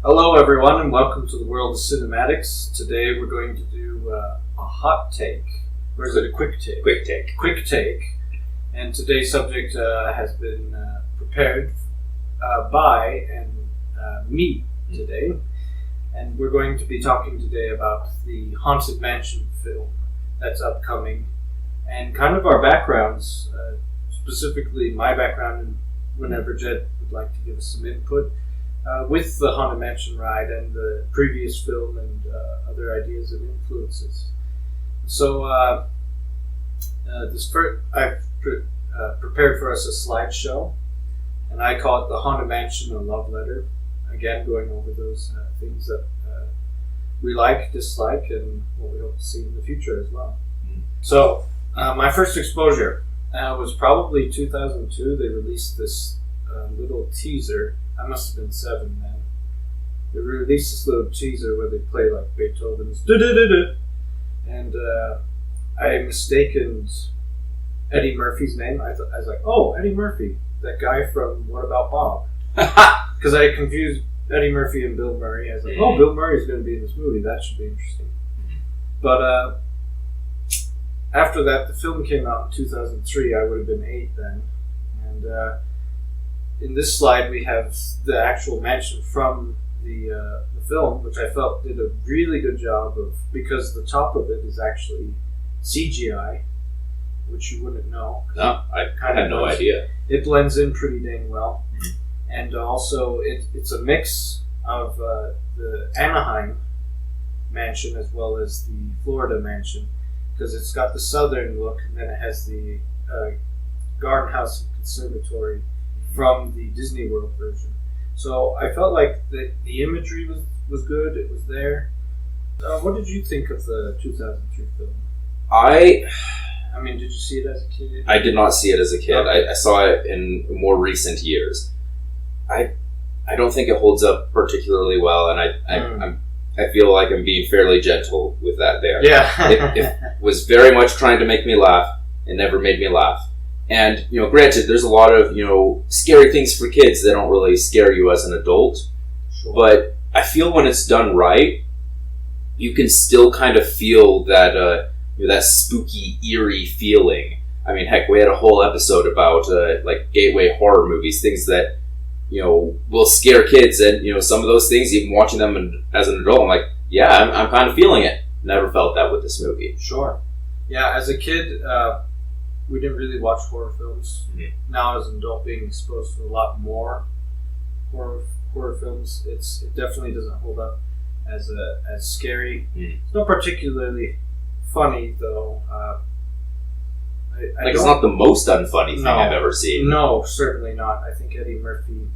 Hello everyone and welcome to the world of cinematics. Today we're going to do a hot take, or is it a quick take? Quick take. Quick take. And today's subject has been prepared by me today. And we're going to be talking today about the Haunted Mansion film that's upcoming and kind of our backgrounds, specifically my background, and whenever Jed would like to give us some input. With the Haunted Mansion ride and the previous film and other ideas and influences. So I've prepared for us a slideshow, and I call it the Haunted Mansion, a love letter. Again, going over those things that we like, dislike, and what we hope to see in the future as well. So my first exposure was probably 2002. They released this little teaser. I must have been 7 then. They released this little teaser where they play like Beethoven's da-da-da-da. And I mistaken Eddie Murphy's name. I was like, oh, Eddie Murphy, that guy from What About Bob? Because I confused Eddie Murphy and Bill Murray. I was like, oh, Bill Murray's going to be in this movie. That should be interesting. But after that, the film came out in 2003. I would have been 8 then. And in this slide, we have the actual mansion from the film, which I felt did a really good job of, because the top of it is actually CGI, which you wouldn't know. No, I had no idea. It blends in pretty dang well. Mm-hmm. And also, it's a mix of the Anaheim mansion as well as the Florida mansion, because it's got the southern look, and then it has the garden house and conservatory from the Disney World version. So I felt like the imagery was good, it was there. What did you think of the 2003 film? I mean, did you see it as a kid? I did not see it as a kid. Okay. I saw it in more recent years. I don't think it holds up particularly well, and I feel like I'm being fairly gentle with that there. Yeah. It was very much trying to make me laugh. It never made me laugh. And, granted, there's a lot of, scary things for kids that don't really scare you as an adult. Sure. But I feel when it's done right, you can still kind of feel that, that spooky, eerie feeling. I mean, heck, we had a whole episode about, gateway horror movies, things that, will scare kids. And, some of those things, even watching them as an adult, I'm like, yeah, I'm kind of feeling it. Never felt that with this movie. Sure. Yeah, as a kid, we didn't really watch horror films. Mm-hmm. Now, as an adult, being exposed to a lot more horror films, it definitely doesn't hold up as scary. Mm-hmm. It's not particularly funny, though. It's not the most unfunny thing I've ever seen. No, certainly not. I think Eddie Murphy,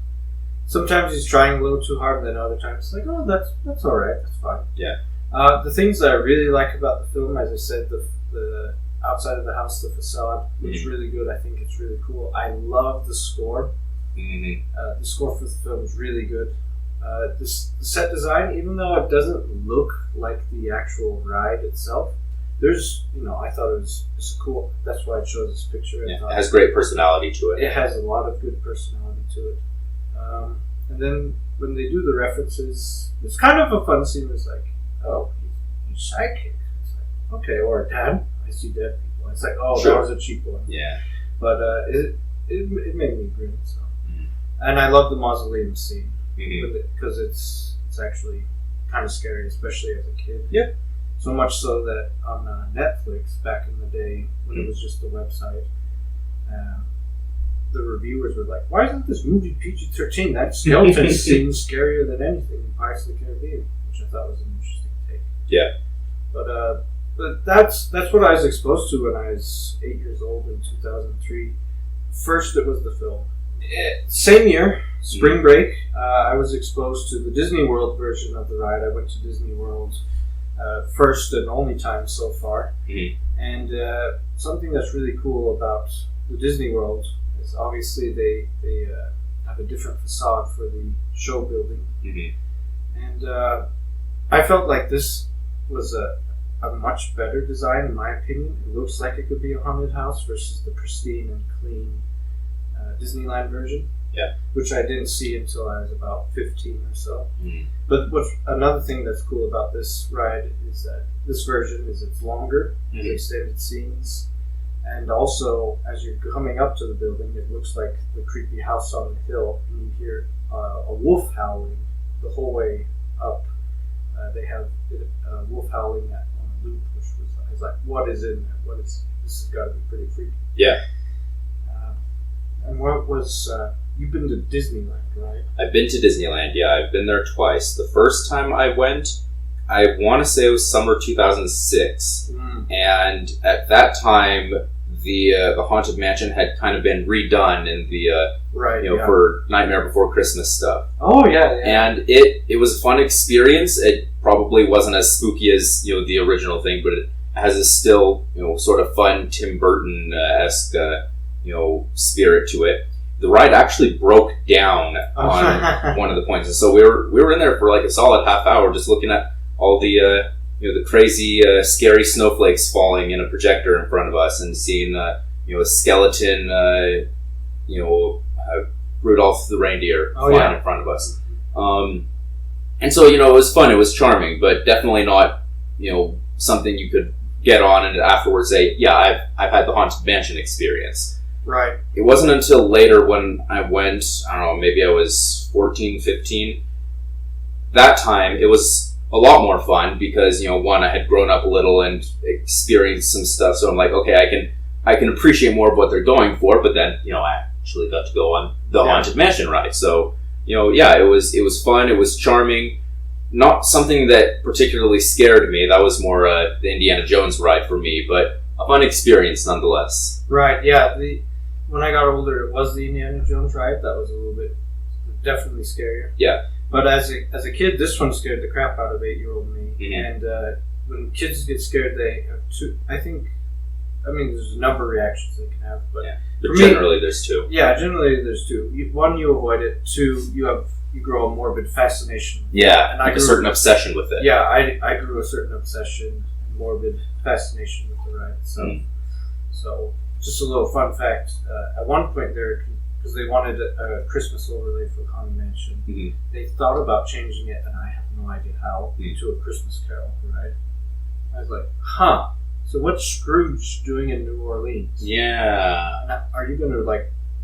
sometimes he's trying a little too hard, and then other times it's like, oh, that's all right, that's fine. Yeah. The things that I really like about the film, as I said, the outside of the house, the facade looks really good. I think it's really cool. I love the score. Mm-hmm. The score for the film is really good. The set design, even though it doesn't look like the actual ride itself, there's, I thought it's cool. That's why it shows this picture. Yeah, it has great personality to it. It has a lot of good personality to it. And then when they do the references, it's kind of a fun scene. It's like, oh, he's sidekick. It's like, okay, or dad. I see dead people. It's like, oh, sure. That was a cheap one. Yeah. But it made me grin. So, and I love the mausoleum scene because it's actually kind of scary, especially as a kid. Yeah. So much so that on Netflix back in the day when it was just a website, the reviewers were like, "Why isn't this movie PG-13? That skeleton seems scarier than anything in Pirates of the Caribbean," which I thought was an interesting take. Yeah. But that's what I was exposed to when I was 8 years old in 2003. First, it was the film. Same year, spring break, I was exposed to the Disney World version of the ride. I went to Disney World first and only time so far. Mm-hmm. And something that's really cool about the Disney World is obviously they have a different facade for the show building. Mm-hmm. And I felt like this was a much better design, in my opinion. It looks like it could be a haunted house versus the pristine and clean Disneyland version. Yeah. Which I didn't see until I was about 15 or so. Mm. But another thing that's cool about this ride is that this version it's longer, the extended scenes, and also as you're coming up to the building, it looks like the creepy house on the hill, and you hear a wolf howling the whole way up. They have a wolf howling on a loop, which I was like, what is in there? This has got to be pretty freaky. Yeah. And what was you've been to Disneyland, right? I've been to Disneyland. Yeah, I've been there twice. The first time I went, I want to say it was summer 2006, and at that time, the Haunted Mansion had kind of been redone in the for Nightmare Before Christmas stuff. Oh yeah. And it was a fun experience. It probably wasn't as spooky as the original thing, but it has a still sort of fun Tim Burton-esque spirit to it. The ride actually broke down on one of the points, and so we were in there for like a solid half hour just looking at all the the crazy scary snowflakes falling in a projector in front of us, and seeing a skeleton Rudolph the reindeer flying in front of us. And so it was fun, it was charming, but definitely not something you could get on and afterwards say, yeah, I've had the Haunted Mansion experience. Right. It wasn't until later when I went, I don't know, maybe I was 14, 15. That time, it was a lot more fun because, one, I had grown up a little and experienced some stuff. So I'm like, okay, I can appreciate more of what they're going for. But then, I actually got to go on the Haunted Mansion ride. So, it was fun. It was charming. Not something that particularly scared me. That was more the Indiana Jones ride for me, but a fun experience nonetheless. Right. Yeah. When I got older, it was the Indiana Jones ride. That was a little bit definitely scarier. Yeah. But as a kid, this one scared the crap out of 8-year-old me. Mm-hmm. And when kids get scared, they have two. There's a number of reactions they can have, but generally there's two. Yeah, generally there's two. One, you avoid it. Two, you grow a morbid fascination. Yeah, and a certain obsession with it. Yeah, I grew a certain obsession, morbid fascination with the ride. So just a little fun fact. At one point there, because they wanted a Christmas overlay for Haunted Mansion, they thought about changing it, and I have no idea how, to a Christmas Carol, right? I was like, huh. So what's Scrooge doing in New Orleans? Yeah. Now, are you going to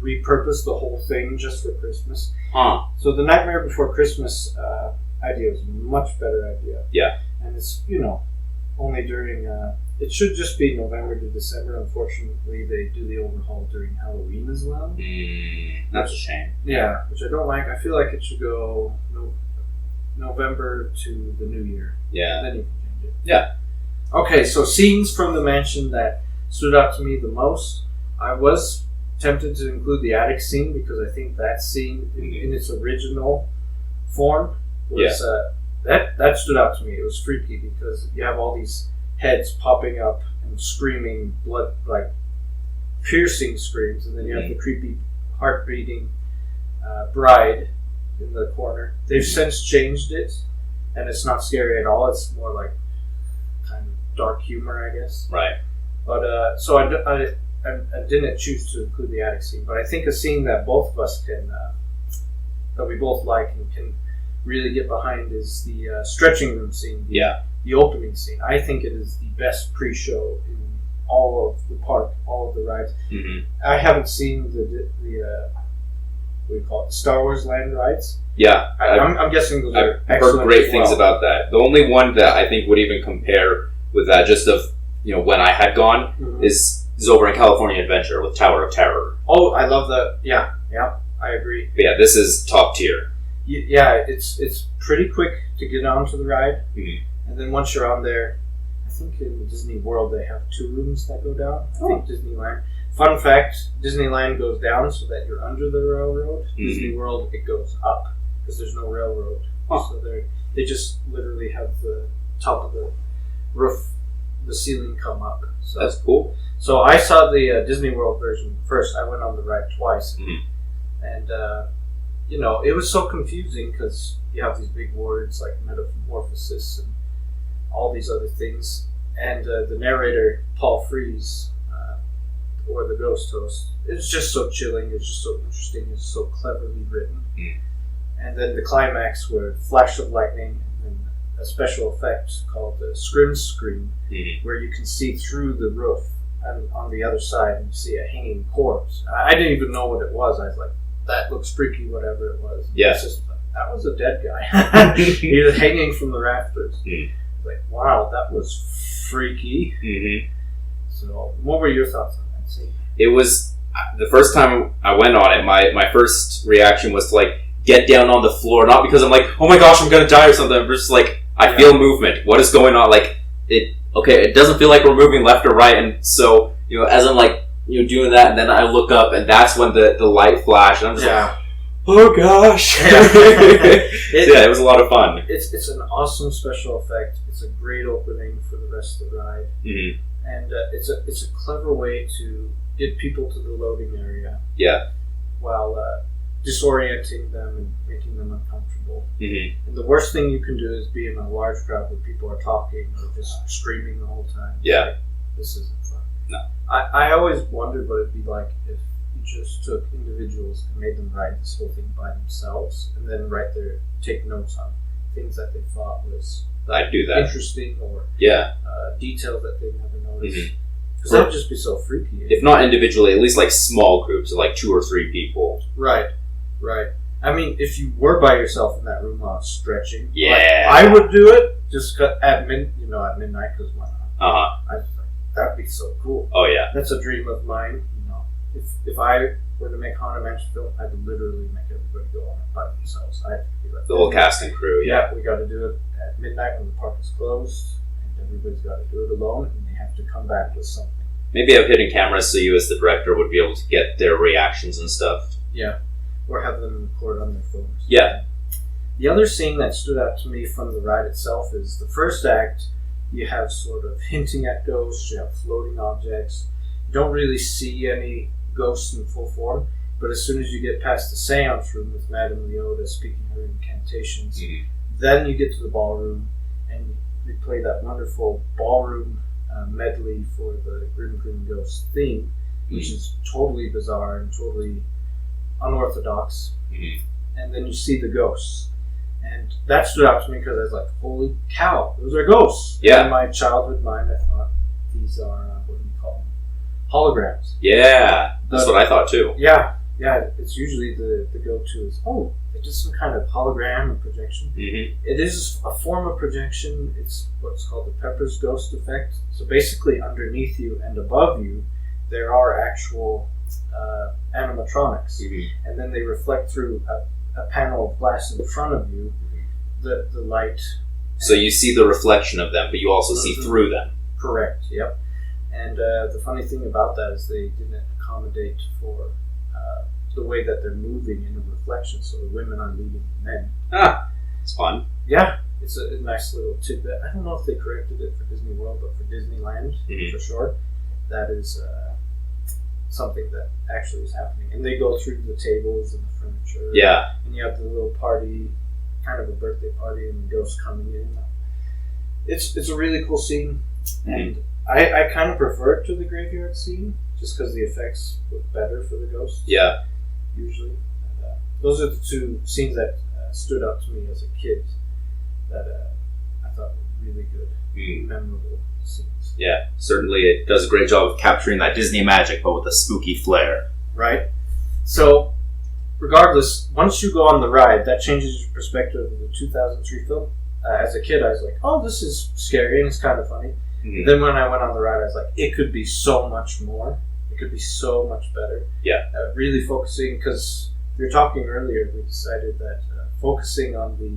repurpose the whole thing just for Christmas? Huh. So the Nightmare Before Christmas idea was a much better idea. Yeah. And it's, only during, it should just be November to December. Unfortunately, they do the overhaul during Halloween as well. That's a shame. Yeah, which I don't like. I feel like it should go November to the New Year. Yeah. And then you can change it. Yeah. Okay, so scenes from the mansion that stood out to me the most. I was tempted to include the attic scene because I think that scene in its original form was that stood out to me. It was freaky because you have all these heads popping up and screaming blood, like piercing screams, and then you have the creepy heart beating bride in the corner. They've since changed it, and it's not scary at all. It's more like kind of dark humor, I guess. Right. But so I didn't choose to include the attic scene, but I think a scene that both of us can, that we both like and can really get behind is the stretching room scene. The opening scene. I think it is the best pre-show in all of the park, all of the rides. I haven't seen the what do you call it, Star Wars Land rides. Yeah, I'm guessing those are I've heard great things about that. The only one that I think would even compare with that, just of when I had gone, is over in California Adventure with Tower of Terror. Oh, I love that. Yeah, I agree. But yeah, this is top tier. Yeah, it's pretty quick to get onto the ride, and then once you're on there, I think in Disney World they have 2 rooms that go down. I think Disneyland. Fun fact: Disneyland goes down so that you're under the railroad. Disney World, it goes up because there's no railroad. So they just literally have the top of the roof, the ceiling come up. So that's cool. So I saw the Disney World version first. I went on the ride twice, and it was so confusing because you have these big words like metamorphosis and all these other things, and the narrator Paul Frees, or the Ghost Host, it's just so chilling. It's just so interesting. It's so cleverly written, And then the climax were flash of lightning and a special effect called the scrim screen, where you can see through the roof and on the other side and you see a hanging corpse. I didn't even know what it was. I was like, that looks freaky, whatever it was. Yeah. It's just like, that was a dead guy. He was hanging from the rafters. Like, wow, that was freaky. So, what were your thoughts on that scene? It was, the first time I went on it, my first reaction was to like get down on the floor, not because I'm like, oh my gosh, I'm gonna die or something. I'm just like, I feel movement. What is going on? Like, it doesn't feel like we're moving left or right. And so, as I'm like, doing that, and then I look up, and that's when the light flashed, and I'm just like, oh gosh. It was a lot of fun. It's an awesome special effect. It's a great opening for the rest of the ride. And it's a clever way to get people to the loading area. Yeah. While disorienting them and making them uncomfortable. And the worst thing you can do is be in a large crowd where people are talking or just screaming the whole time. Yeah. Like, this isn't fun. No. I always wondered what it'd be like if you just took individuals and made them write this whole thing by themselves and then take notes on things that they thought was I'd do that. interesting or details that they never noticed. Because that would just be so freaky. If not individually, at least like small groups of like 2 or 3 people. Right. I mean, if you were by yourself in that room while stretching, I would do it just at midnight, because why not? I was like, that'd be so cool. Oh yeah, that's a dream of mine. If I were to make Haunted Mansion film, I'd literally make everybody go on it by themselves. I'd be like, the whole cast and crew. Yeah, we got to do it at midnight when the park is closed, and everybody's got to do it alone, and they have to come back with something. Maybe have hidden cameras so you as the director would be able to get their reactions and stuff. Yeah. Or have them record on their phones. Yeah. The other scene that stood out to me from the ride itself is the first act, you have sort of hinting at ghosts, you have floating objects. You don't really see any ghosts in full form, but as soon as you get past the seance room with Madame Leota speaking her incantations, then you get to the ballroom and they play that wonderful ballroom medley for the Grim Grim Ghost theme, which is totally bizarre and totally unorthodox. And then you see the ghosts, and that stood out to me because I was like, holy cow, those are ghosts. In my childhood mind, I thought these are what do you call them, holograms. That's what I thought too. It's usually the go-to is, they did some kind of hologram or projection. It is a form of projection. It's what's called the Pepper's Ghost effect. So basically underneath you and above you there are actual animatronics, and then they reflect through a panel of glass in front of you, the light. So you see the reflection of them, but you also see through them. Correct, yep. And the funny thing about that is they didn't accommodate for the way that they're moving in a reflection, so the women are leading the men. It's fun. Yeah, it's a nice little tidbit. I don't know if they corrected it for Disney World, but for Disneyland, for sure, that is something that actually is happening. And they go through the tables and the furniture. And you have the little party, kind of a birthday party, and the ghosts coming in. It's a really cool scene. And I kind of prefer it to the graveyard scene, just because the effects look better for the ghosts. Usually. And, those are the two scenes that stood out to me as a kid that I thought were really good, memorable scenes. Yeah, certainly it does a great job of capturing that Disney magic, but with a spooky flair. Right. So, regardless, once you go on the ride, that changes your perspective of the 2003 film. As a kid, I was like, oh, this is scary and it's kind of funny. Then when I went on the ride, I was like, it could be so much more. It could be so much better. Really focusing, because we were talking earlier, we decided that focusing on the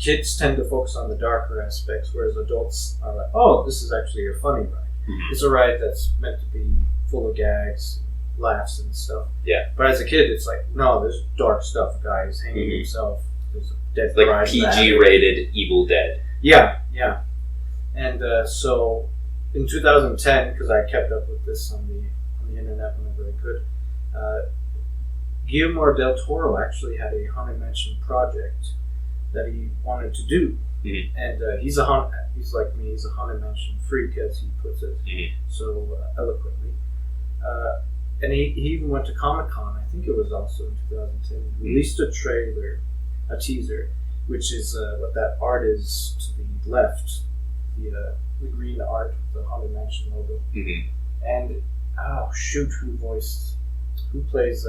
kids tend to focus on the darker aspects, whereas adults are like, oh, this is actually a funny ride. It's a ride that's meant to be full of gags, laughs and stuff. But as a kid, it's like, no, there's dark stuff, guys hanging himself. There's a dead like PG-rated Evil Dead. And so in 2010, because I kept up with this on the internet whenever I could, Guillermo del Toro actually had a Haunted Mansion project that he wanted to do. And he's like me, he's a Haunted Mansion freak, as he puts it so eloquently. And he even went to Comic-Con, I think it was also in 2010, released a trailer a teaser, which is what that art is to the left, the green art, the Haunted Mansion logo. Mm-hmm. And who plays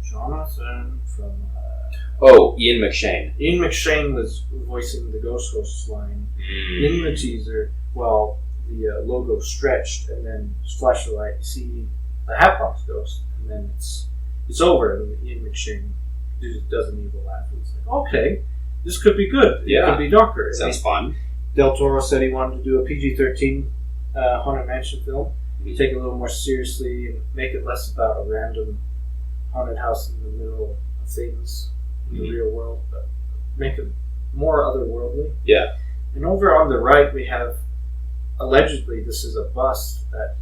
Jonathan from Ian McShane. Ian McShane was voicing the Ghost Hosts line in the teaser while the logo stretched, and then flash the light, you see the Hatbox ghost, and then it's over, and Ian McShane does an evil laugh, and it's like, okay, this could be good. It could be darker. Sounds fun. Del Toro said he wanted to do a PG-13 Haunted Mansion film, take it a little more seriously and make it less about a random haunted house in the middle of things in the real world, but make it more otherworldly. Yeah. And over on the right, we have, allegedly, this is a bust that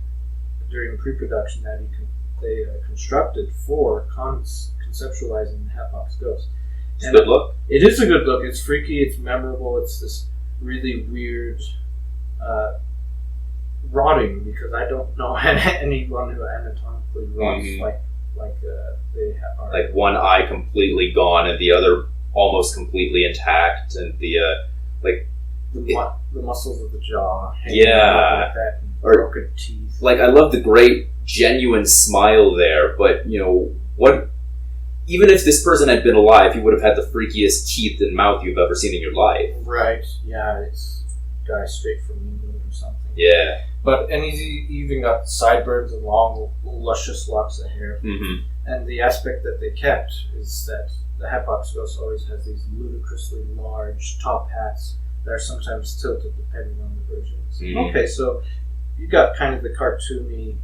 during pre-production that they constructed for conceptualizing the Hatbox ghost. It's a good look. It is a good look. It's freaky. It's memorable. It's this really weird rotting, because I don't know anyone who anatomically rots like they are. Like one eye completely gone and the other almost completely intact, and the the muscles of the jaw. Yeah. Like that, and Or- broken teeth. like I love the great genuine smile there, but what? Even if this person had been alive, he would have had the freakiest teeth and mouth you've ever seen in your life. Right. Yeah. It's a guy straight from England or something. Yeah. And he's even got sideburns and long, luscious locks of hair. Mm-hmm. And the aspect that they kept is that the Hatbox ghost always has these ludicrously large top hats that are sometimes tilted depending on the versions. Mhm. Okay, so you got kind of the cartoony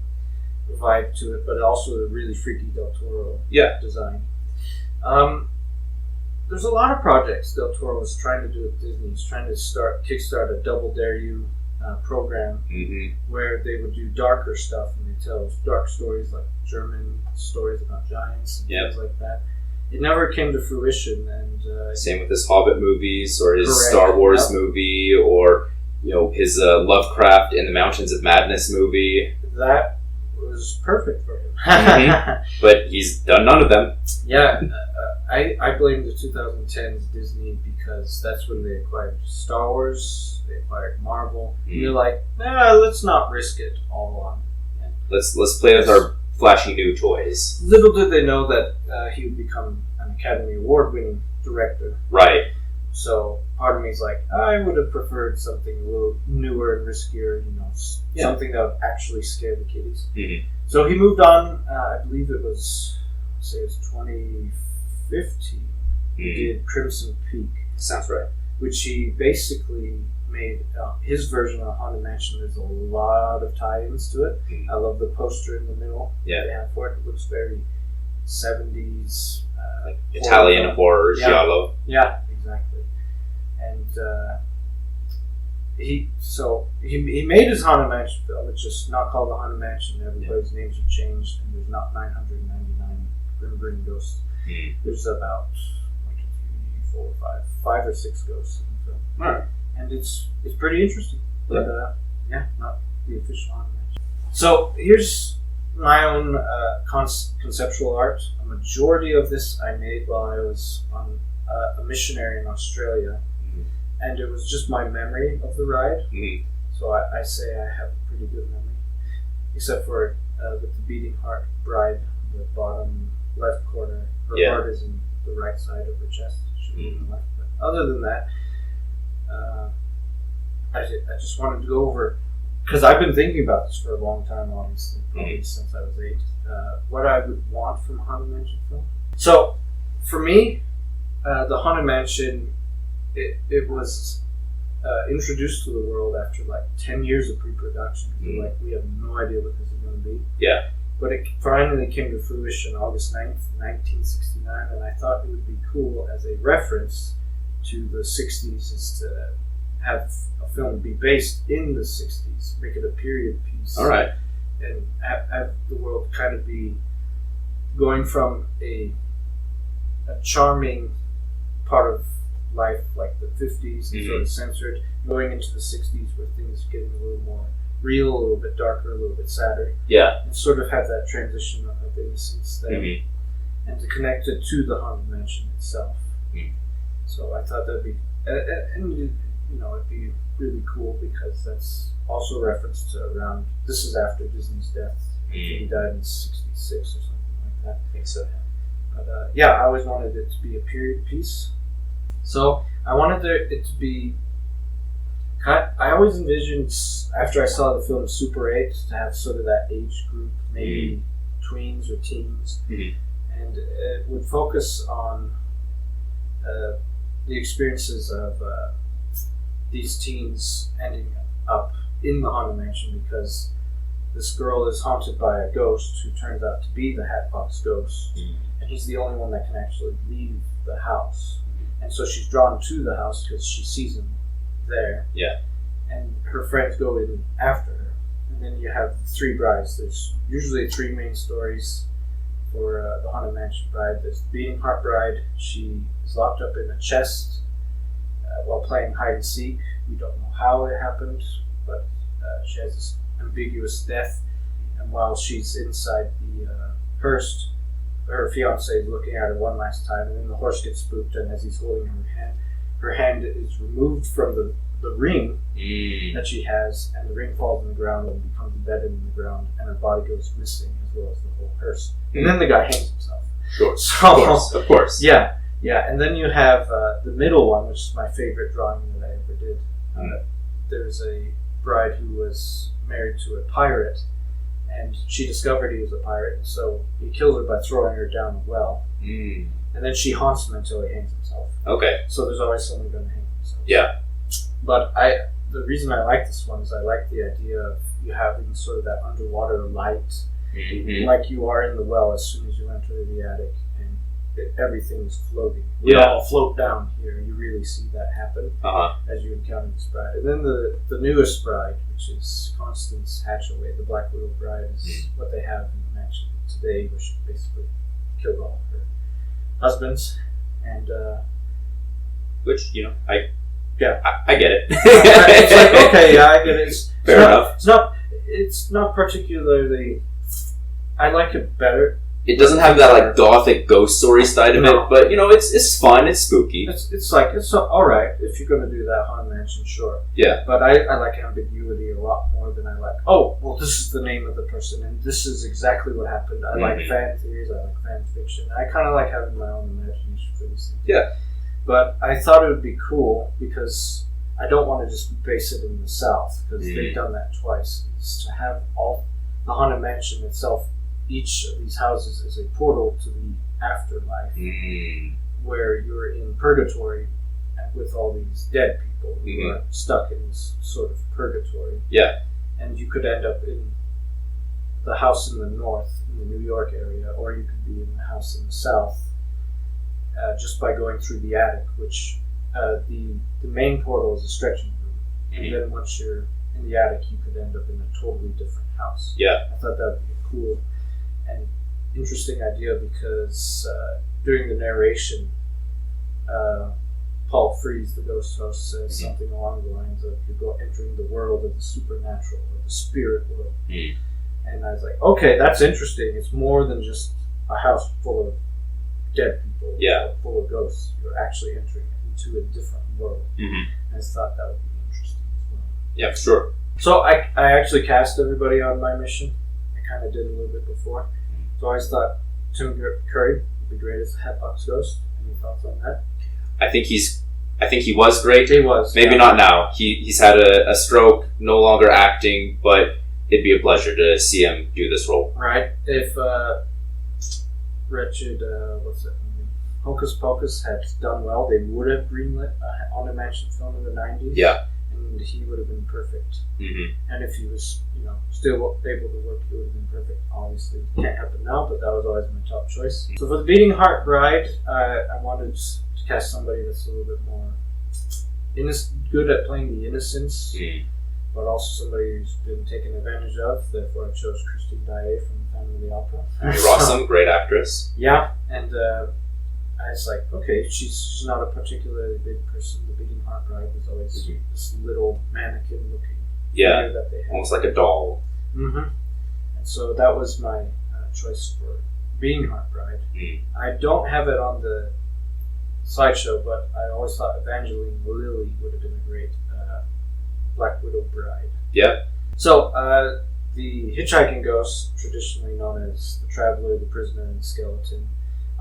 vibe to it, but also a really freaky Del Toro design. There's a lot of projects Del Toro was trying to do with Disney. He's trying to kickstart a Double Dare You program where they would do darker stuff, and they tell dark stories like German stories about giants and things like that. It never came to fruition, and Same with his Hobbit movies, or his Correct. Star Wars movie, or his Lovecraft in the Mountains of Madness movie. that was perfect for him. Mhm. But he's done none of them. Yeah, I blame the 2010s Disney, because that's when they acquired Star Wars, they acquired Marvel. And they're like, let's not risk it all on. Let's play with our flashy new toys. Little did they know that he would become an Academy Award-winning director. Right. So part of me is like, I would have preferred something a little newer and riskier, something that would actually scare the kiddies. Mhm. So he moved on. I believe it was 2015. He did Crimson Peak, Sounds right. which he basically made his version of Haunted Mansion. There's a lot of tie-ins to it. I love the poster in the middle that they have for it. It looks very 70s. Like Italian horror giallo. Yeah, exactly. And he made his Haunted Mansion film. It's just not called the Haunted Mansion. Everybody's names are changed, and there's not 999 Grim Ghosts. There's about 1, 2, 3, 4, 5 or 6 ghosts in the film. All right. And it's pretty interesting. But not the official Haunted Mansion. So here's my own conceptual art. A majority of this I made while I was on a missionary in Australia, and it was just my memory of the ride. So I say I have a pretty good memory, except for with the beating heart bride, the bottom left corner. Her heart is in the right side of her chest. It should be in the left. But other than that, I just wanted to go over, because I've been thinking about this for a long time, obviously, probably since I was 8, what I would want from a Haunted Mansion film. So, for me, the Haunted Mansion, it was introduced to the world after 10 years of pre-production. We have no idea what this is going to be. Yeah. But it finally came to fruition August 9th, 1969, and I thought it would be cool as a reference to the 60s is to have a film be based in the 60s, make it a period piece. All right. And have the world kind of be going from a charming part of life like the 50s and sort of censored, going into the 60s where things are getting a little more real, a little bit darker, a little bit sadder. Yeah. And sort of have that transition of innocence there. And to connect it to the Haunted Mansion itself. So I thought that'd be, and it'd be really cool because that's also a reference to around. This is after Disney's death. He died in '66 or something like that. I think so. But I always wanted it to be a period piece. So I wanted it to be. I always envisioned after I saw the film Super 8 to have sort of that age group, maybe tweens or teens, and it would focus on the experiences of these teens ending up in the Haunted Mansion because this girl is haunted by a ghost who turns out to be the Hatbox ghost, and he's the only one that can actually leave the house. And so she's drawn to the house because she sees him there. Yeah. And her friends go in after her. And then you have three brides. There's usually three main stories for the Haunted Mansion bride. There's the Beating Heart bride. She is locked up in a chest while playing hide and seek. We don't know how it happened, but she has this ambiguous death, and while she's inside the hearse, her fiance is looking at her one last time, and then the horse gets spooked, and as he's holding her hand is removed from the ring that she has, and the ring falls on the ground and becomes embedded in the ground, and her body goes missing as well as the whole hearse. And then the guy hangs himself. Sure. So, of course. Yeah, and then you have the middle one, which is my favorite drawing that I ever did. There's a bride who was married to a pirate, and she discovered he was a pirate, so he kills her by throwing her down a well. And then she haunts him until he hangs himself. Okay. So there's always someone going to hang themselves. Yeah. But the reason I like this one is I like the idea of you having sort of that underwater light, like you are in the well as soon as you enter the attic, and everything is floating. We all float down here. You really see that happen as you encounter this bride. And then the newest bride, which is Constance Hatchaway, the Black Widow bride, is what they have in the mansion today, where she basically killed all of her husbands. And which, I get it. It's like, okay, yeah, I get it. Fair enough. It's not particularly. I like it better. It doesn't have that like gothic ghost story side of it, but it's fun. It's spooky. It's all right if you're going to do that Haunted Mansion, sure. Yeah. But I like ambiguity a lot more than I like. Oh, well, this is the name of the person, and this is exactly what happened. I like fan theories. I like fan fiction. I kind of like having my own imagination for these things. Yeah. But I thought it would be cool because I don't want to just base it in the South because they've done that twice. It's to have all the Haunted Mansion itself. Each of these houses is a portal to the afterlife, where you're in purgatory with all these dead people who are stuck in this sort of purgatory. Yeah. And you could end up in the house in the north, in the New York area, or you could be in the house in the south, just by going through the attic, which the main portal is a stretching room. And then once you're in the attic, you could end up in a totally different house. Yeah. I thought that would be cool and interesting idea because during the narration, Paul Frees, the ghost host, says something along the lines of you're entering the world of the supernatural or the spirit world. And I was like, okay, that's interesting. It's more than just a house full of dead people, full of ghosts. You're actually entering into a different world. And I just thought that would be interesting as well. Yeah, for sure. So I actually cast everybody on my mission. Kind of did a little bit before. So I always thought Tim Curry would be great as the Hatbox Ghost. Any thoughts on that? I think he was great. He was. Maybe not now. He's had a stroke, no longer acting, but it'd be a pleasure to see him do this role. Right. If wretched what's that movie? Hocus Pocus had done well, they would have greenlit a Haunted Mansion film in the 90s. Yeah. And he would have been perfect. And if he was, still able to work, he would have been perfect. Obviously, it can't happen now, but that was always my top choice. So for the Beating Heart Bride, I wanted to cast somebody that's a little bit more good at playing the innocence, but also somebody who's been taken advantage of. Therefore, I chose Christine Daae from the Phantom of the Opera. Rossum, great actress. Yeah, and I was like, okay, she's not a particularly big person. The Beating Heart Bride was always this little mannequin-looking figure that they had. Almost like a doll. And so that was my choice for Beating Heart Bride. I don't have it on the slideshow, but I always thought Evangeline Lilly would have been a great Black Widow bride. Yeah. So, the hitchhiking ghost, traditionally known as the Traveler, the Prisoner, and the Skeleton,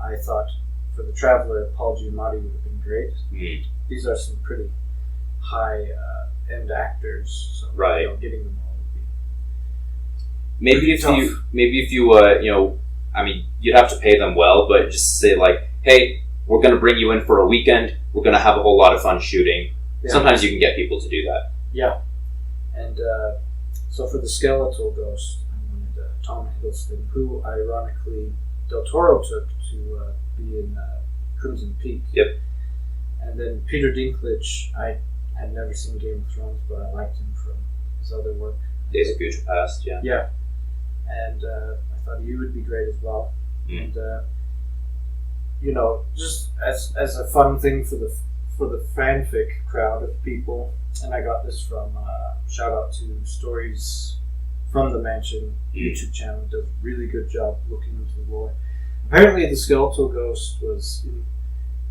I thought for the Traveler, Paul Giamatti would have been great. Mm. These are some pretty high-end actors, so right. Getting them all would be maybe if tough. you I mean, you'd have to pay them well, but just say like, hey, we're going to bring you in for a weekend. We're going to have a whole lot of fun shooting. Yeah. Sometimes you can get people to do that. Yeah. And so for the skeletal ghost, I wanted Tom Hiddleston, who ironically Del Toro took to be in Crimson Peak. Yep. And then Peter Dinklage, I had never seen Game of Thrones, but I liked him from his other work. Days of Future Past, yeah. Yeah. And I thought he would be great as well. Mm. And just as a fun thing for the fanfic crowd of people, and I got this from shout out to Stories from the Mansion YouTube channel. Does a really good job looking into the lore. Apparently, the skeletal ghost was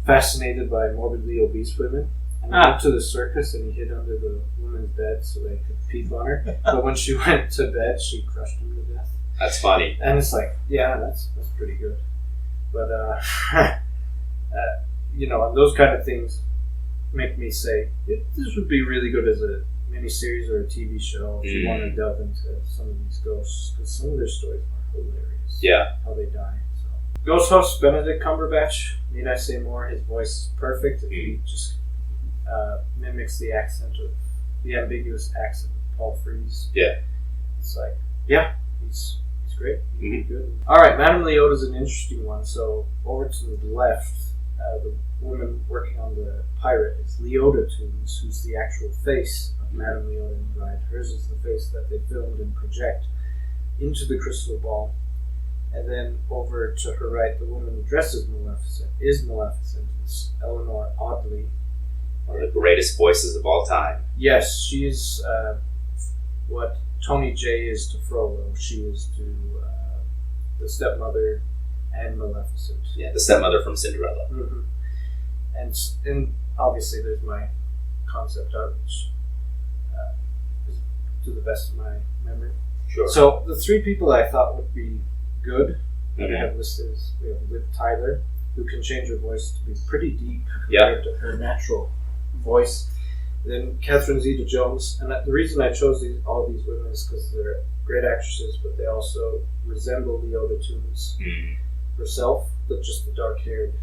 fascinated by morbidly obese women. And he went to the circus and he hid under the woman's bed so they could peep on her. But when she went to bed, she crushed him to death. That's funny. And it's like, yeah, that's pretty good. But, and those kind of things make me say, this would be really good as a miniseries or a TV show if you want to delve into some of these ghosts, because some of their stories are hilarious. Yeah. How they die. So. Ghost host Benedict Cumberbatch, need I say more? His voice is perfect. He just mimics the ambiguous accent of Paul Frees. Yeah. It's like, yeah, he's great. He's good. All right, Madame Leota's an interesting one. So over to the left, the woman working on the pirate is Leota Toons, who's the actual face of Madame Leota in the ride. Hers is the face that they filmed and project into the crystal ball. And then over to her right, the woman who dresses Maleficent is Eleanor Audley. One of the greatest voices of all time. Yes, she's what Tony J is to Frollo. She is to the stepmother and Maleficent. Yeah, the stepmother from Cinderella. Mm-hmm. And obviously there's my concept art, which is to the best of my memory. Sure. So the three people I thought would be good that I have listed is we have Liv Tyler, who can change her voice to be pretty deep compared to her natural voice. Then Catherine Zeta-Jones, and the reason I chose all these women is because they're great actresses, but they also resemble Leota Toons herself, just the dark-haired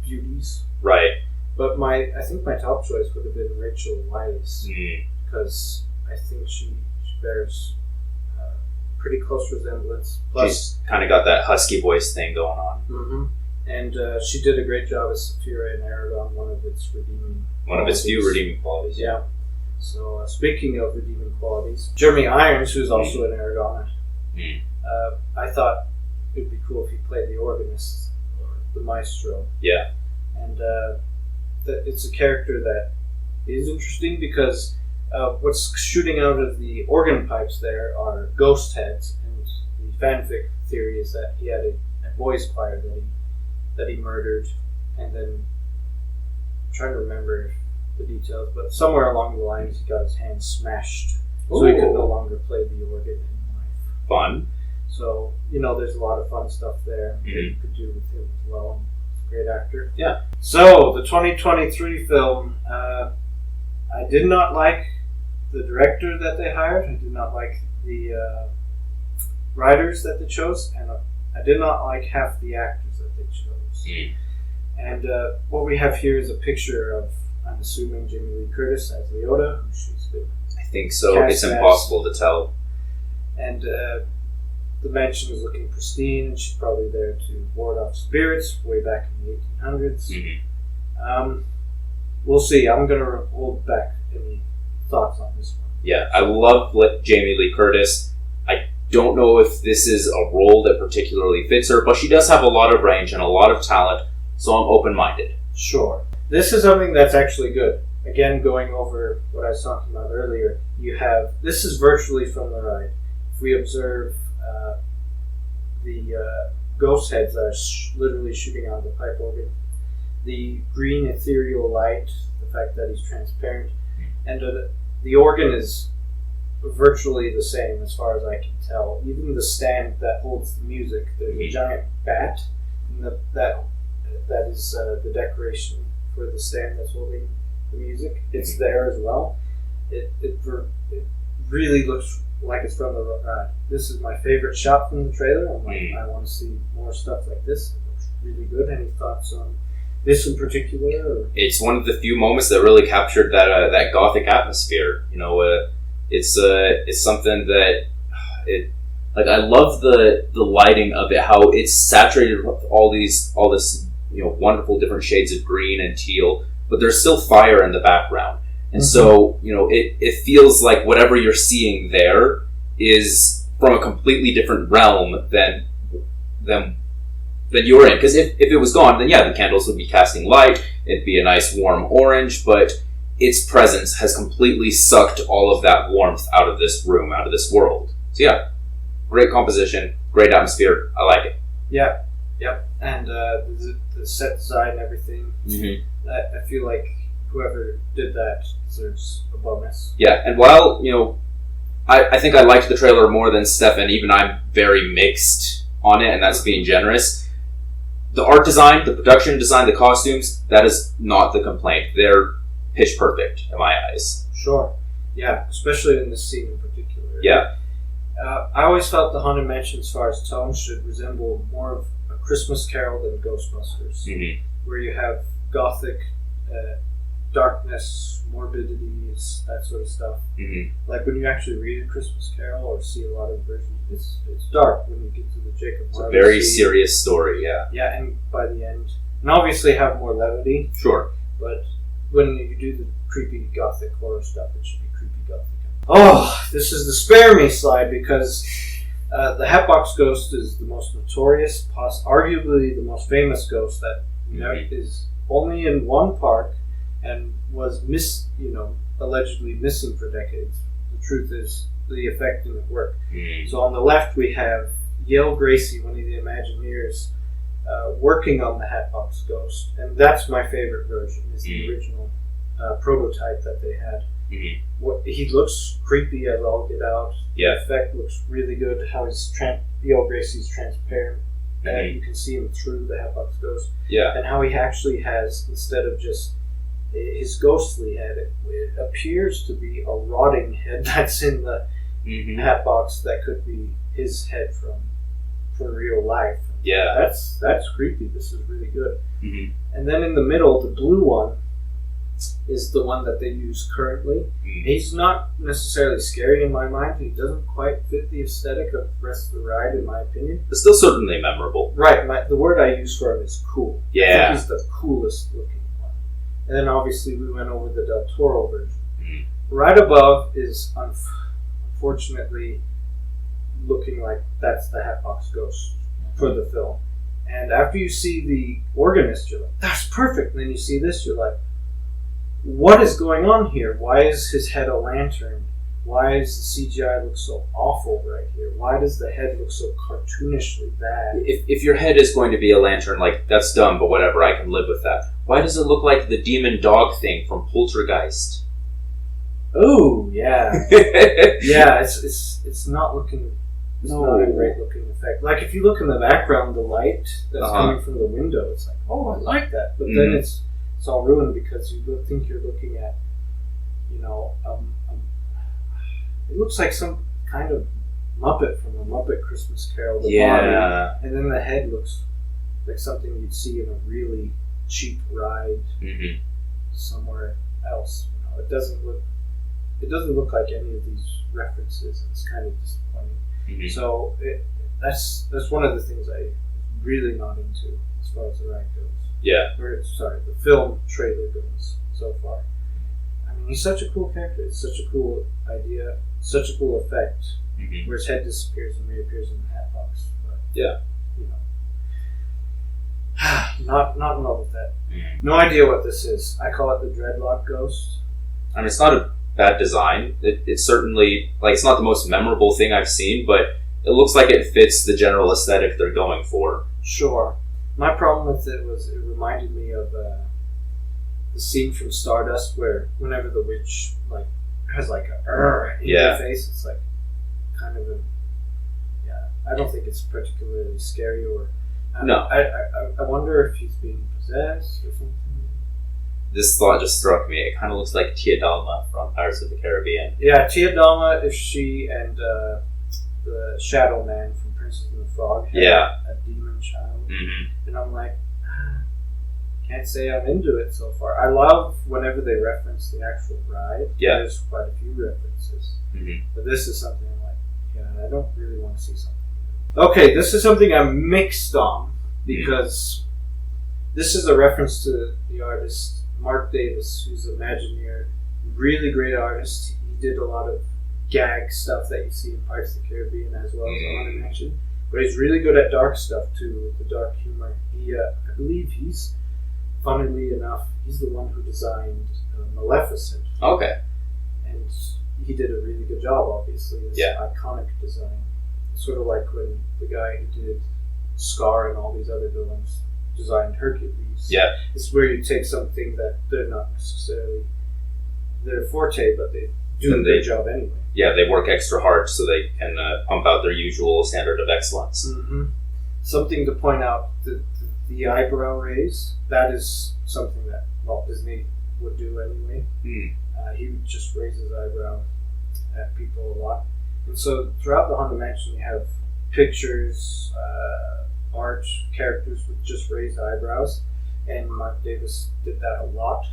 beauties. Right. But I think my top choice would have been Rachel Weisz, because I think she bears pretty close resemblance. Plus, she's kind of got that husky voice thing going on. Mm-hmm. And she did a great job as Saphira in Aragon, one of its few redeeming qualities. Yeah. So speaking of redeeming qualities, Jeremy Irons, who's also in Aragon, I thought it'd be cool if he played the organist or the maestro. Yeah. And it's a character that is interesting because what's shooting out of the organ pipes there are ghost heads, and the fanfic theory is that he had a boys' choir that he murdered, and then I'm trying to remember the details, but somewhere along the lines he got his hand smashed, so he could no longer play the organ in life. Fun. So there's a lot of fun stuff there that you could do with him as well. He's a great actor. Yeah. So the 2023 film, I did not like the director that they hired. I did not like the writers that they chose, and I did not like half the actors that they chose. And what we have here is a picture of, I'm assuming, Jamie Lee Curtis as Leota, who she's been. I think so. It's impossible to tell. And the mansion is looking pristine, and she's probably there to ward off spirits way back in the 1800s. We'll see. I'm going to hold back any thoughts on this one. Yeah, I love Jamie Lee Curtis. I don't know if this is a role that particularly fits her, but she does have a lot of range and a lot of talent, so I'm open-minded. Sure. This is something that's actually good. Again, going over what I was talking about earlier, this is virtually from the ride. If we observe the ghost heads that are literally shooting out of the pipe organ, the green ethereal light, the fact that he's transparent, and the organ is virtually the same as far as I can tell. Even the stand that holds the music, there's a giant bat, and that is the decoration for the stand that's holding the music. It's there as well. It really looks like it's from the ride. This is my favorite shot from the trailer. I want to see more stuff like this. It looks really good. Any thoughts on this in particular? Or? It's one of the few moments that really captured that gothic atmosphere. It's something that I love the lighting of it, how it's saturated with all this wonderful different shades of green and teal, but there's still fire in the background. And so, it feels like whatever you're seeing there is from a completely different realm than you're in. Because if it was gone, then yeah, the candles would be casting light, it'd be a nice warm orange, but its presence has completely sucked all of that warmth out of this room, out of this world. So yeah, great composition, great atmosphere, I like it. Yeah, yep. And the set design and everything, I feel like whoever did that deserves a bonus. Yeah, and while, I think I liked the trailer more than Stephan, even I'm very mixed on it, and that's being generous. The art design, the production design, the costumes, that is not the complaint. They're pitch perfect in my eyes. Sure. Yeah, especially in this scene in particular. Yeah. I always felt the Haunted Mansion, as far as tone, should resemble more of a Christmas Carol than Ghostbusters, where you have gothic darkness, morbidity, that sort of stuff. Like when you actually read a Christmas Carol or see a lot of versions, it's dark when you get to the Jacob. It's a very serious story, yeah. Yeah, and by the end, and obviously have more levity. Sure. But when you do the creepy gothic horror stuff, it should be creepy gothic. Oh, this is the spare me slide, because the Hatbox Ghost is the most notorious, arguably the most famous ghost that is only in one park and was allegedly missing for decades. The truth is, the effect didn't work. So on the left we have Yale Gracie, one of the Imagineers, working on the Hatbox Ghost, and that's my favorite version. Is the original prototype that they had. He looks creepy as all get out. Yeah. The effect looks really good. How Yale Gracie's transparent, and you can see him through the Hatbox Ghost. Yeah. And how he actually has, instead of just his ghostly head, it appears to be a rotting head that's in the Hatbox that could be his head from real life. Yeah. That's creepy. This is really good. And then in the middle, the blue one is the one that they use currently. He's not necessarily scary in my mind. He doesn't quite fit the aesthetic of the rest of the ride, in my opinion. But still certainly memorable. Right. The word I use for him is cool. Yeah. I think he's the coolest looking one. And then obviously we went over the Del Toro version. Right above is unfortunately looking like that's the Hatbox Ghost for the film. And after you see the Organist, you're like, that's perfect. And then you see this, you're like, what is going on here? Why is his head a lantern? Why does the CGI look so awful right here? Why does the head look so cartoonishly bad? If your head is going to be a lantern, that's dumb, but whatever, I can live with that. Why does it look like the demon dog thing from Poltergeist? Oh, yeah. Yeah, it's not looking... It's not a great looking effect. Like if you look in the background, the light that's coming from the window, it's like, oh, I like that. But then it's all ruined because you think you're looking at, it looks like some kind of Muppet from a Muppet Christmas Carol. The body, and then the head looks like something you'd see in a really cheap ride somewhere else. It doesn't look like any of these references, and it's kind of disappointing. So that's one of the things I'm really not into as far as the ride goes. Yeah. The film trailer goes so far. I mean, he's such a cool character. It's such a cool idea, such a cool effect, where his head disappears and reappears in the Hatbox. But, not in love with that. No idea what this is. I call it the dreadlock ghost. I mean, it's not a bad design. It's certainly, it's not the most memorable thing I've seen, but it looks like it fits the general aesthetic they're going for. Sure. My problem with it was it reminded me of the scene from Stardust where whenever the witch like has like a in her face, it's like kind of I don't think it's particularly scary or no. I wonder if he's being possessed or something. This thought just struck me. It kind of looks like Tia Dalma from Pirates of the Caribbean. Yeah, Tia Dalma, if she and the Shadow Man from Princess and the Frog had a demon child. Mm-hmm. And I'm like, can't say I'm into it so far. I love whenever they reference the actual ride. Yeah. There's quite a few references. Mm-hmm. But this is something I'm like, I don't really want to see something. Okay, this is something I'm mixed on because this is a reference to the artist Mark Davis, who's an Imagineer, really great artist. He did a lot of gag stuff that you see in Pirates of the Caribbean as well as on animation. But he's really good at dark stuff too, the dark humor. He, I believe funnily enough, he's the one who designed Maleficent. Okay. And he did a really good job, obviously. This iconic design. Sort of like when the guy who did Scar and all these other villains designed Hercules. Yeah. It's where you take something that they're not necessarily their forte, but they do a good job anyway. Yeah, they work extra hard so they can pump out their usual standard of excellence. Mm-hmm. Something to point out, the eyebrow raise, that is something that Walt Disney would do anyway. He would just raise his eyebrow at people a lot. And so throughout the Haunted Mansion, you have pictures, art, characters with just raised eyebrows, and Mark Davis did that a lot.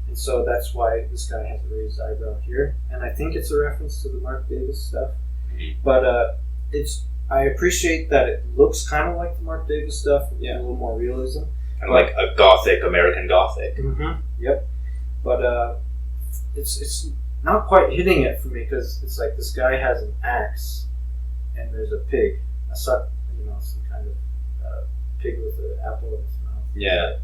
And so that's why this guy has a raised eyebrow here. And I think it's a reference to the Mark Davis stuff. But I appreciate that it looks kind of like the Mark Davis stuff, with a little more realism. Kind of like a gothic, American Gothic. Mm-hmm. Yep. But it's not quite hitting it for me because it's like this guy has an axe and there's a pig, some kind of pig with an apple in his mouth. Yeah.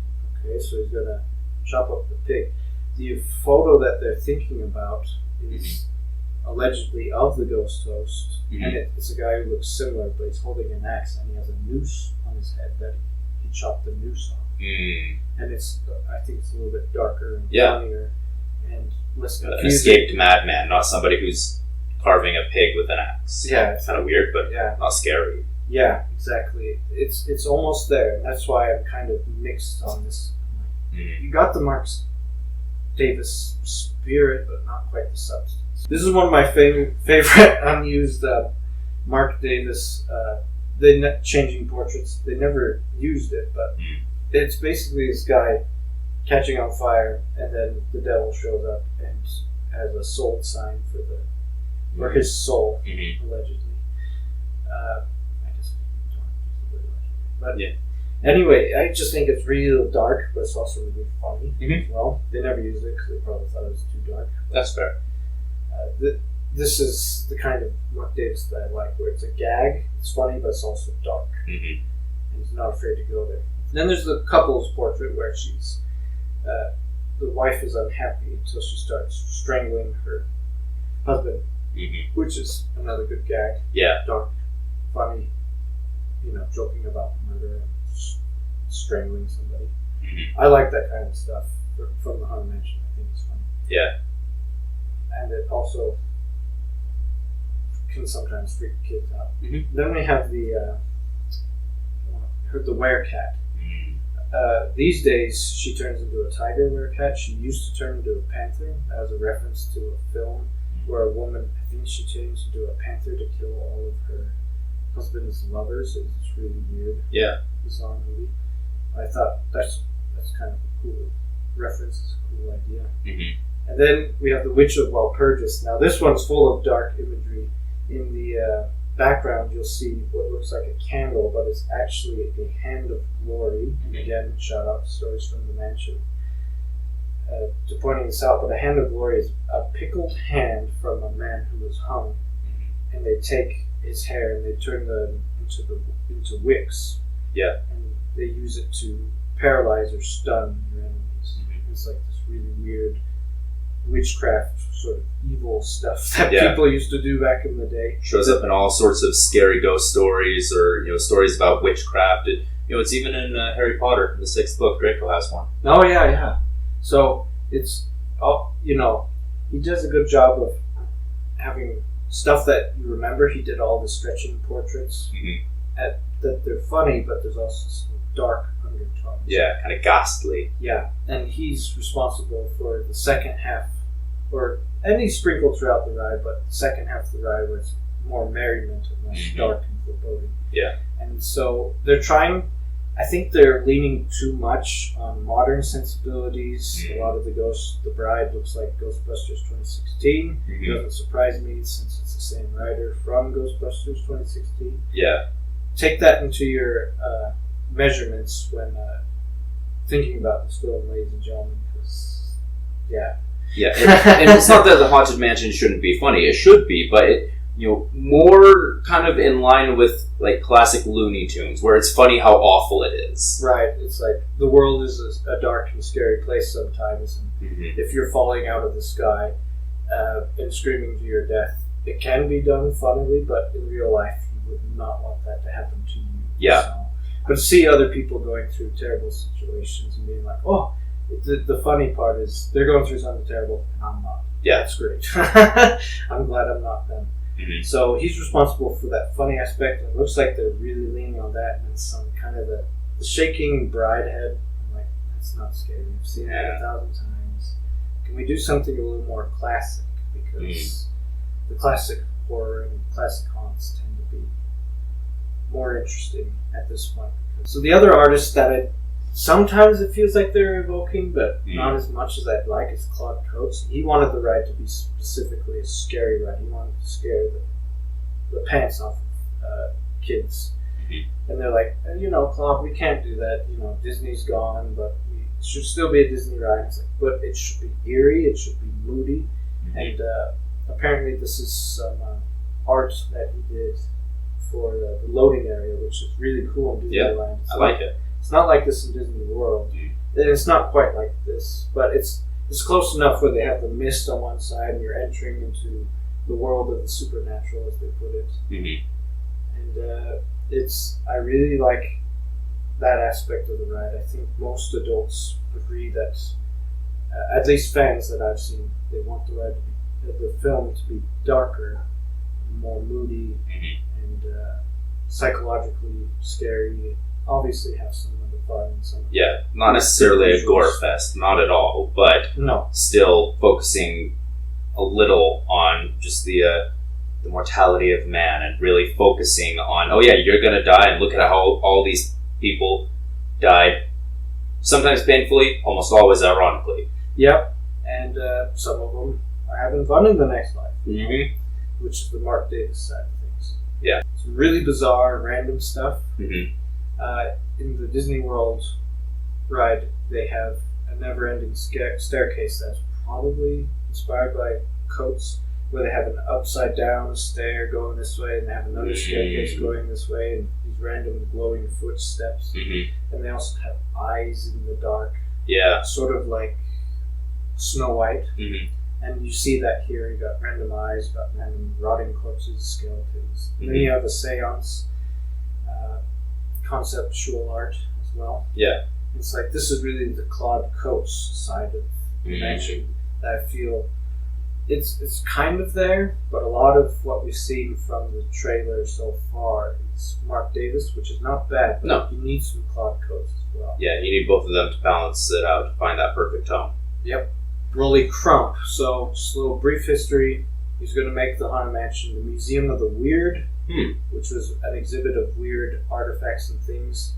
Okay, so he's gonna chop up the pig. The photo that they're thinking about is allegedly of the ghost host, and it's a guy who looks similar, but he's holding an axe and he has a noose on his head that he chopped the noose off. And I think it's a little bit darker and funnier and less confusing. An escaped madman, not somebody who's carving a pig with an axe. Yeah, it's kind of weird, but not scary. Yeah, exactly. It's almost there. That's why I'm kind of mixed on this. You got the Mark Davis spirit, but not quite the substance. This is one of my favorite unused Mark Davis. Changing portraits. They never used it, but it's basically this guy catching on fire, and then the devil shows up and has a sold sign for his soul, allegedly. I just don't use the word allegedly. But anyway, I just think it's really dark, but it's also really funny as well. They never used it because they probably thought it was too dark. That's fair. This is the kind of Mark Davis that I like, where it's a gag, it's funny, but it's also dark. And he's not afraid to go there. And then there's the couple's portrait where she's the wife is unhappy until she starts strangling her husband, which is another good gag. Yeah. Dark, funny, joking about murder and strangling somebody. I like that kind of stuff from the Haunted Mansion. I think it's funny. Yeah. And it also can sometimes freak kids out. Then we have the werecat. These days, she turns into a tiger werecat. She used to turn into a panther. That was a reference to a film where a woman, I think she changed into a panther to kill all of her husband's lovers. It's really weird. Yeah. Bizarre movie. I thought that's kind of a cool reference. It's a cool idea. And then we have the Witch of Walpurgis. Now this one's full of dark imagery. In the background you'll see what looks like a candle, but it's actually a hand of glory. And again, shout out to Stories from the Mansion to pointing this out, but a hand of glory is a pickled hand from a man who was hung, and they take his hair and they turn them into wicks. Yeah. And they use it to paralyze or stun your enemies. It's like this really weird witchcraft sort of evil stuff that people used to do back in the day. Shows up in all sorts of scary ghost stories or stories about witchcraft. It's even in Harry Potter, the 6th book. Draco has one. Oh yeah. So it's he does a good job of having stuff that you remember. He did all the stretching portraits that they're funny, but there's also some dark undertones. Yeah, kind of ghastly. Yeah, and he's responsible for the second half, and he's sprinkled throughout the ride, but the second half of the ride was more merriment and less dark and foreboding. Yeah. And so they're trying, I think they're leaning too much on modern sensibilities. A lot of the bride looks like Ghostbusters 2016. Doesn't surprise me since it's the same writer from Ghostbusters 2016. Yeah. Take that into your measurements when thinking about this film, ladies and gentlemen, because, Yeah, and it's not that the Haunted Mansion shouldn't be funny. It should be, but more kind of in line with like classic Looney Tunes, where it's funny how awful it is. Right. It's like the world is a dark and scary place sometimes, and if you're falling out of the sky and screaming to your death, it can be done funnily, but in real life, you would not want that to happen to you. Yeah. So, but to see other people going through terrible situations and being like, oh, the funny part is they're going through something terrible, and I'm not. Yeah. That's great. I'm glad I'm not them. So he's responsible for that funny aspect, and it looks like they're really leaning on that, and some kind of the shaking bride head. I'm like, that's not scary. I've seen that 1,000 times. Can we do something a little more classic? Because the classic horror and classic haunts tend to be more interesting at this point. So the other artist that sometimes it feels like they're evoking, but not as much as I'd like, is Claude Coats. He wanted the ride to be specifically a scary ride. He wanted to scare the pants off of kids. And they're like, Claude, we can't do that. Disney's gone, but it should still be a Disney ride. It's like, but it should be eerie, it should be moody. And apparently this is some art that he did for the loading area, which is really cool in Disneyland. I like it. It's not like this in Disney World. And it's not quite like this, but it's close enough where they have the mist on one side and you're entering into the world of the supernatural, as they put it. And I really like that aspect of the ride. I think most adults agree that, at least fans that I've seen, they want the film to be darker, more moody, and psychologically scary. Obviously have some of the fun. Not necessarily a gore fest, not at all, but still focusing a little on just the mortality of man, and really focusing on, you're gonna die, and look at how all these people died, sometimes painfully, almost always ironically. Yep, and some of them are having fun in the next life, which is the Mark Davis side of things. Yeah. Some really bizarre, random stuff. In the Disney World ride, they have a never-ending staircase that's probably inspired by Coats, where they have an upside-down stair going this way, and they have another staircase going this way, and these random glowing footsteps. And they also have eyes in the dark. Yeah. Sort of like Snow White. And you see that here. You got random eyes, you got random rotting corpses, skeletons. And then you have a seance, conceptual art as well. Yeah. It's like, this is really the Claude Coats side of the mansion that I feel it's kind of there, but a lot of what we've seen from the trailer so far is Mark Davis, which is not bad, but you need some Claude Coats as well. Yeah, you need both of them to balance it out, to find that perfect tone. Yep. Rolly Crump. So, just a little brief history. He's going to make the Haunted Mansion the Museum of the Weird, which was an exhibit of weird artifacts and things.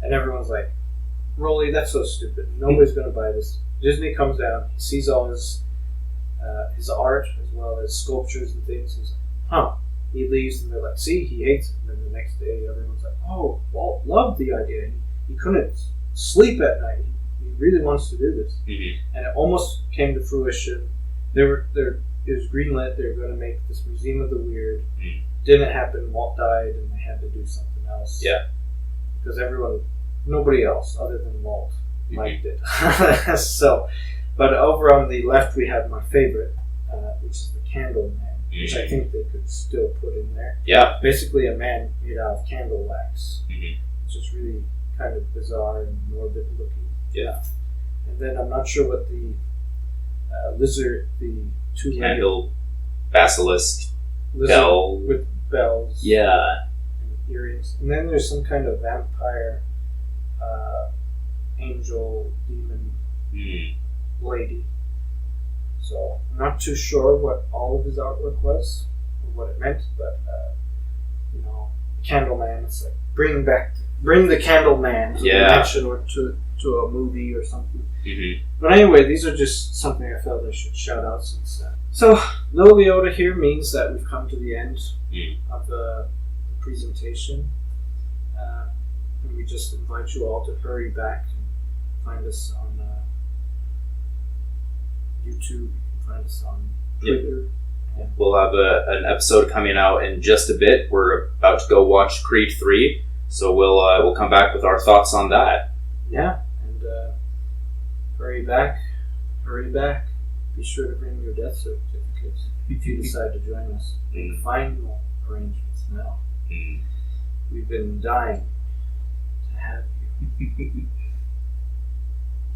And everyone's like, Rolly, that's so stupid. Nobody's going to buy this. Disney comes down, he sees all his art as well as sculptures and things. He's like, He leaves, and they're like, see, he hates it. And then the next day, everyone's like, oh, Walt loved the idea. He couldn't sleep at night. He really wants to do this. And it almost came to fruition. It was greenlit. They were going to make this Museum of the Weird. Didn't happen. Walt died, and they had to do something else. Yeah. Because nobody else other than Walt liked it. So, but over on the left, we have my favorite, which is the Candle Man, which I think they could still put in there. Yeah. Basically a man made out of candle wax. which is really kind of bizarre and morbid looking. Yeah. And then I'm not sure what the lizard, the two-legged Candle, basilisk, lizard bell. with bells. Yeah. And earrings. And then there's some kind of vampire, angel, demon lady. So I'm not too sure what all of his artwork was or what it meant, but Candleman. It's like bring the Candleman to the dimension or to a movie or something. Mm-hmm. But anyway, these are just something I felt I should shout out since. So little Leota here means that we've come to the end of the presentation, and we just invite you all to hurry back and find us on YouTube. You can find us on Twitter. Yeah. We'll have an episode coming out in just a bit. We're about to go watch Creed 3, so we'll come back with our thoughts on that. Yeah, and hurry back. Be sure to bring your death certificate if you decide to join us. Make final arrangements now. We've been dying to have you.